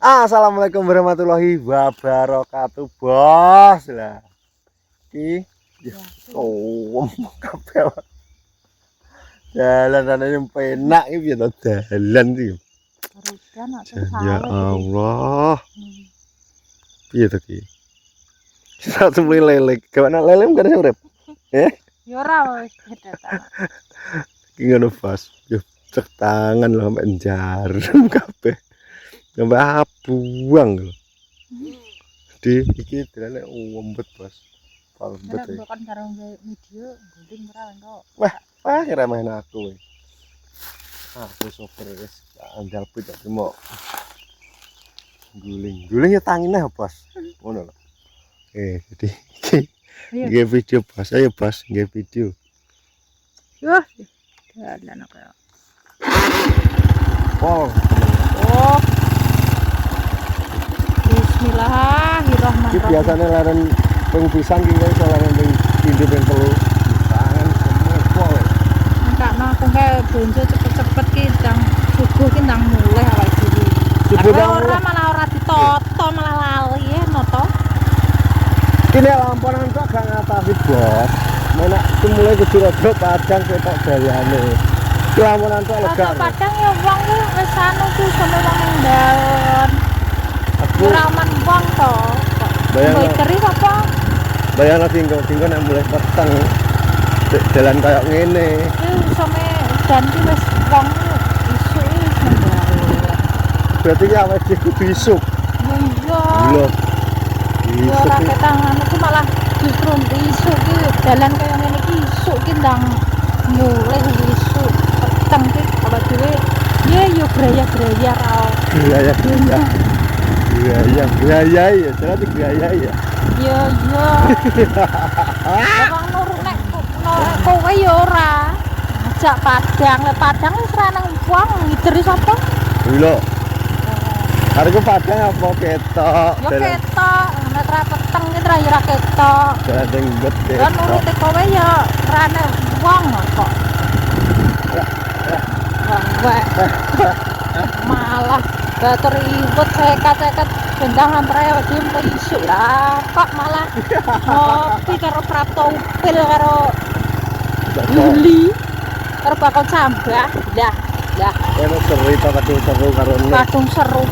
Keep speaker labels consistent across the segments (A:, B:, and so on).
A: Assalamualaikum warahmatullahi wabarakatuh, bos. Lah, iki kabeh. Jalan yang penak iki piye to dalan iki. Ya Allah. Piye to iki? Satu lele, kawan lele enggak ada urip.
B: Ya ora wis beda ta.
A: Iki ngono, bos. Yo cek tangan lho sampe jarum kabeh. Sampai abuang lho. Di iki dalane umbet, bos. Palembet.
B: Bukan karo video guling ora kok.
A: Wah, ngeremehin aku. Aku sopir wis andal pit tapi mau guling. Guling ya tangine, bos. Ngono lho. Jadi iki video, bos. Ayo, bos, nggih video.
B: Yo, dalan aku.
A: Oh.
B: Bismillahirrahmanirrahim.
A: Iki biasane leren ping pisan ki iso leren ping pindho ping telu. Tangan semua.
B: Enggakno aku kae bonjo cepet-cepet ki ndang subuh ki ndang mulih awake dhewe.
A: Subuh
B: ora malah ora ditoto malah lali ya noto.
A: Kini lampunan kok gak ngatasi, bos. Menak itu mulai kudu rada padang ketok gayane. Ki lampunan kok lega.
B: Padang ya wong ku wis anu ku sama wong ndalon. Ora aman wong to. Bayang teri apa?
A: Bayang tinggal nek mulai peteng. Jalan kayak ngene.
B: Sampe dan ki wis wong isuk wis ndalon.
A: Berarti ki awake dhewe kudu isuk.
B: Iya.
A: Lho.
B: Ora ketangan itu malah justru isuk ki dalan kaya ngene iki isuk ki ndang mulih isuk peteng ki awake dhewe ya yo graya-graya ra.
A: Graya. Graya ya, terus graya ya.
B: Iya. Wong nurut nek kowe ya ora. Ajak padang, le padang wis ra nang wong ngider sapa?
A: Lho. Arek padang apa ketok?
B: Ya ketok, nek ra peteng ki ra ya ketok.
A: Dalan gede.
B: Kan nurut kowe ya ra nang wong kok. Malah batur iwet seket bendang antara wedi isuk lah kok malah ngopi karo prapto upil karo Yuli karo bakal cambah lah
A: Ono cerita kadung seru karo
B: kadung seru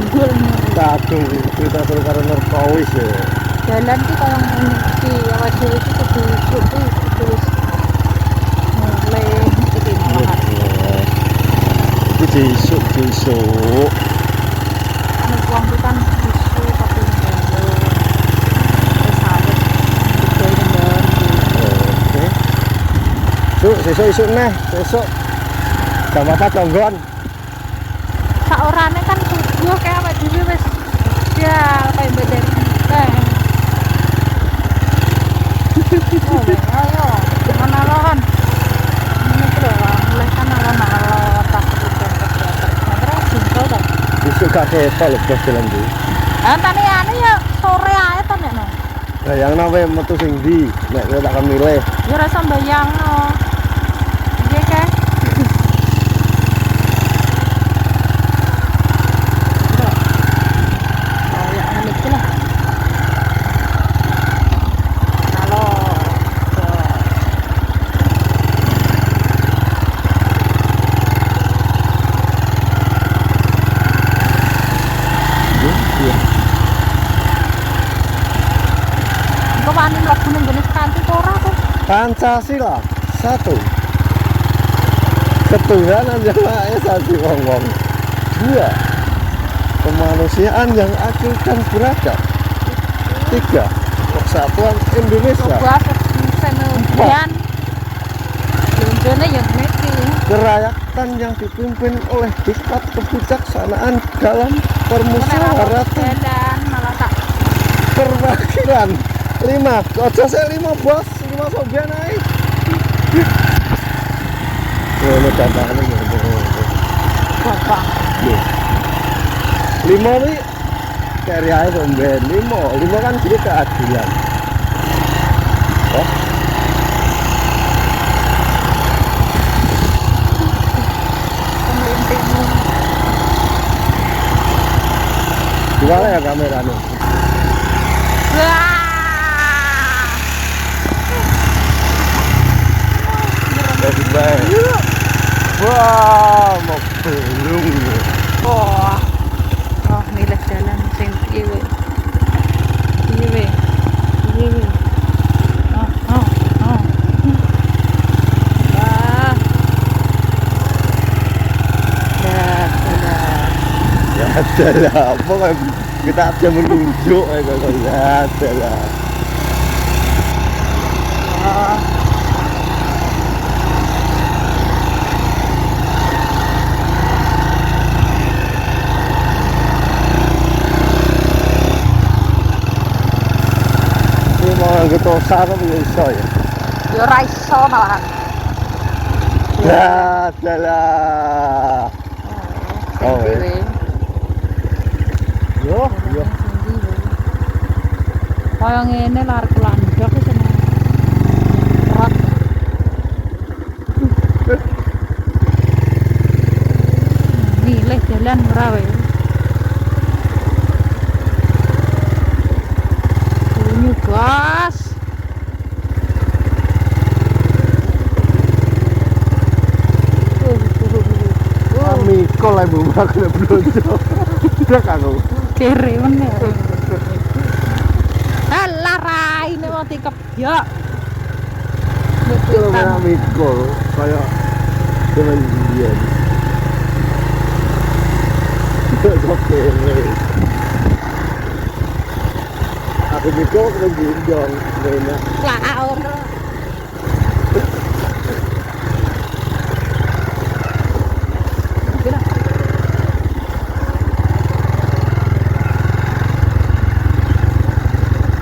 B: ndul
A: kadung cerita seru karo Nurkawis ya.
B: Jalan ki kaya ngene iki awake dhewe iki kudu isuk ki terus mulai iki malah
A: Iki disuk
B: anu wong ki kan isuk tapi wis awet iki ndon.
A: Oke. Sesuk neh, sesuk. Jam 4 tonggon.
B: Sak orane kan subuh kae awake dhewe wis ya kaya badan ayo mana lawan ini tuh mulai kan alon tak terus jengkol dah
A: Besok gak ketok lho bos jalan iki.
B: tadi ane ya sore ae to nek no
A: Bayangno kowe metu sing ndi? Nek kowe tak milih.
B: ya rasa bayangno iya kae
A: Pancasila 1. Ketuhanan yang Maha Esa wong-wong. 2. Kemanusiaan yang adil dan beradab. 3. Persatuan Indonesia.
B: 4. Lunjone ya mesti
A: Kerakyatan yang dipimpin oleh diktat kebijaksanaan dalam permusyawaratan
B: malah tak
A: perwakilan. 5. Ojo sih 5 bos. 5 sobian ae. Ngono dampakane ngono.
B: bapak
A: 5 wi kari ae somben 5 kan jadi keadilan. Oh. Buka ya kameranya.
B: Wah.
A: Baik. Wah, mau belum.
B: Oh. Oh, milih jalan sing piye we. Piye we. Piye we. Oh, oh, oh. Wah.
A: Ya ada lah, apa kan kita aja menunjuk kalau ya ada lah.
B: Oh.
A: Ini mau gitu sana bisa ya.
B: Yo ra iso malahan.
A: Ya ada lah. Oh,
B: Sing
A: ya.
B: we.
A: Yo, yo.
B: Kaya ngene lari kelandok wis seneng. Rak. Milih jalan ora wae. Bunyi gas.
A: Kami kol ibu makan belum. Udah aku.
B: Kere meneh. Alah raine mati kebyok.
A: Kalau kami kol kayak dengan dia. Oke. Aku mikir aku gendong enak.
B: Lah ora.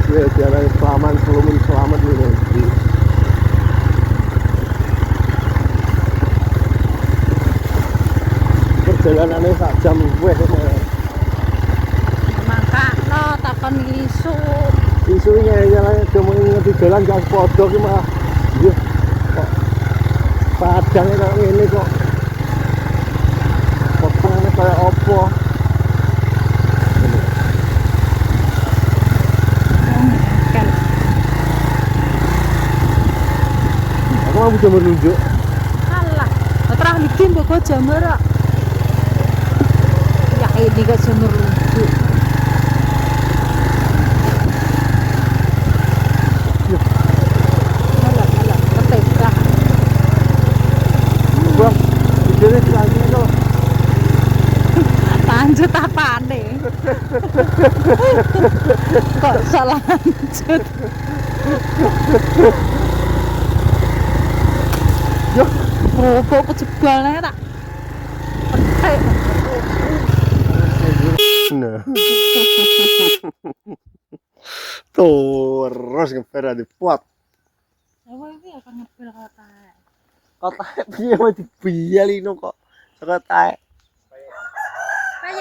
A: Ya, jalan selamat, sebelum selamat dulu nanti. Perjalanannya sak jam gue
B: Mangkakno takon isu.
A: isunya jalan cuma ngerti jalan gak podok ki mah. Iya. Kok padangnya kayak ini kok. Potongnya kayak opo.
B: Kan
A: Aku mau bisa menunjuk.
B: alah, terang iki mbok jamur kok. Ya ini gak jamur lucu. Alah, ketek.
A: Wah, ini lagi itu.
B: Lanjut apane? Kok salah lanjut?
A: Yo,
B: Bro, kejebalnya tak. Petek.
A: nah. Terus ngepera di pot.
B: Apa iki akan ngepil kota.
A: Kota piye mau dibialino kok. Kota
B: Kayak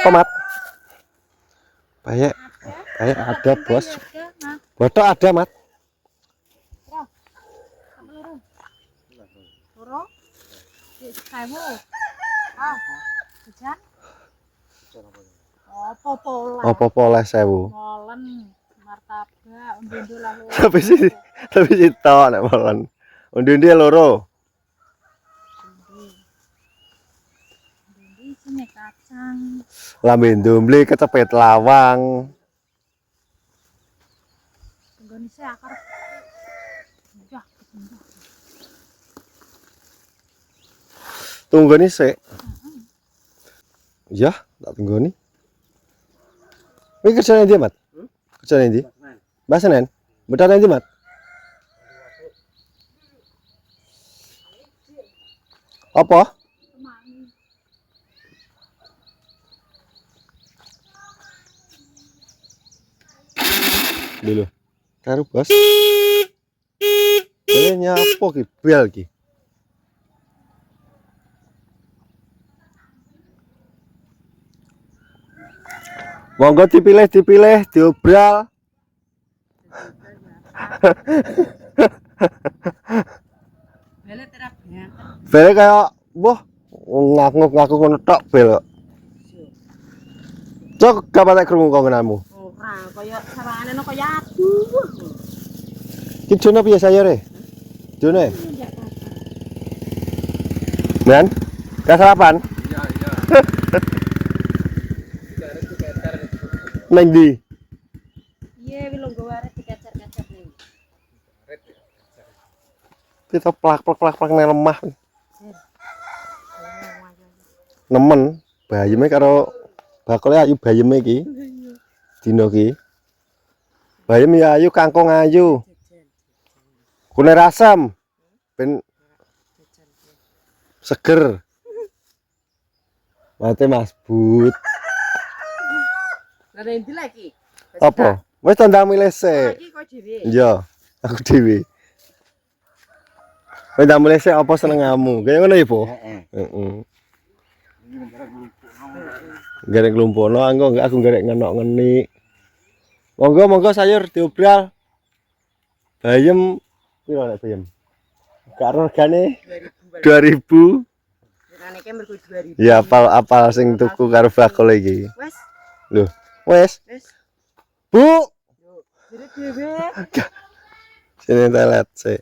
A: tomat. Banyak. Banyak ada, Bos. Botok ada, Mat.
B: Loro. Kamu. Ah. Hujan. Apa pola?
A: Apa poleh 1000.
B: Molen, martabak, undu-undu lalu.
A: Tapi sih tau nek molen. Undi-undi loro.
B: Undi sini kacang.
A: Lambe ndomble kecepet lawang.
B: Tenggone sih akar. Jah,
A: Tunggoni sik. Ya, tak tunggoni. Ini kerjanya dia, Mat? Kerjanya dia? Mbak Senen? Benar nanti, Mat? Apa? Dulu. Taruh, Bos. Ini nyapo ki bel ki. Monggo dipilih, diobral.
B: bele terapinya.
A: Bel kayak wah ngaku-ngaku ngono tok bel. Cok kapan tak krungu kongenanmu?
B: Ora kaya sarangane no kaya aku.
A: Ki jone piye sayure? Jone. Men, gak sarapan?
C: Iya, iya.
A: Neng di.
B: Iya, wilong gawe arek dikecer-kecer ning.
A: Kita plak nang lemah. Nemen, bayeme karo bakule ayu bayeme iki. Dino ki. Bayem ya ayu, kangkung ayu. Kunir asam. Ben seger. Mate Mas Bud.
B: Lah endi lagi?
A: Apa? Wis tanda milih sik.
B: Iki kok dhewe.
A: Iya, aku dhewe. Wis tanda milih sik apa senengamu. Kaya ngono ya, Po? Heeh. Garek nglumpono aku garek ngenok-ngeni. Monggo sayur diobral. Bayem piro nek bayem? Karo regane 2000.
B: Regane ki mergo 2000.
A: Ya apal sing tuku karo bakul iki.
B: Wes,
A: Lho, wes.
B: wes.
A: Bu,
B: Jadi dhewe.
A: sini telet sik.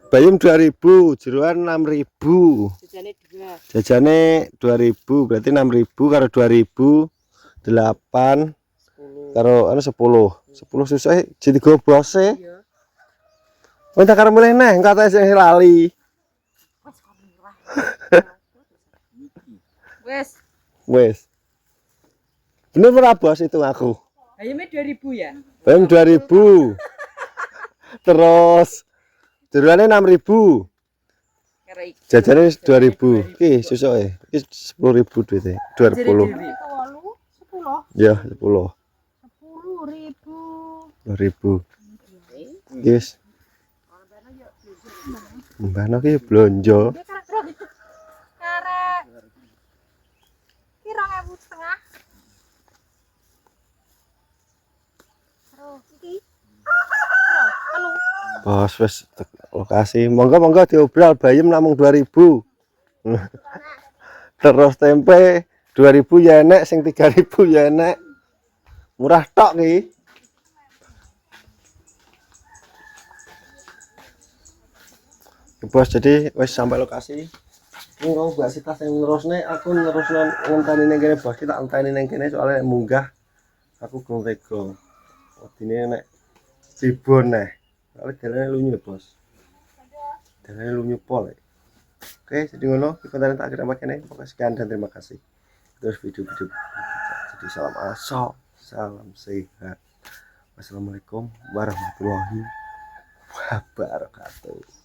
A: Bayem 2000, jeroan 6000.
B: Jajane 2.
A: Jajane 2000, berarti 6000 karo 2000 8 karo anu 10. 10 susah jadi gobos e.
B: Iya.
A: Wong tak karo milih neh, engko tak sing lali.
B: Wes kok murah. Wes,
A: Wes. Bener ora bos itu aku.
B: ayamnya 2000 ya?
A: Bayem 2000. Terus jeroane 6000.
B: Karo iki.
A: Jajane 2000. Iki susuke. Iki 10.000 duite. 20.
B: 10.
A: Ya, 10.
B: 10.000.
A: 10.000. Yes. Mbahno ki blonjo.
B: Dia karek berapa itu? Karek. Ki 2.500. Terus iki. Halo.
A: Bos wis lokasi. Monggo diobral bayem namung 2000. Terus tempe 2000 ya enek, sing 3000 ya enek. Murah tok ki. Bos jadi wis sampai lokasi. Ini kamu gak sih tas yang nerusne, aku nerusno ngenteni ning kene bos, kita enteni ning kene soalnya munggah aku kurang tega. Odine nek ribon neh. Soalnya dalane lunyu bos. Dalane lunyu pol. Oke, jadi ngono, konten tak kira makene. Pokoknya sekian dan terima kasih. Terus video-video jadi salam asok, salam sehat. Wassalamualaikum warahmatullahi wabarakatuh.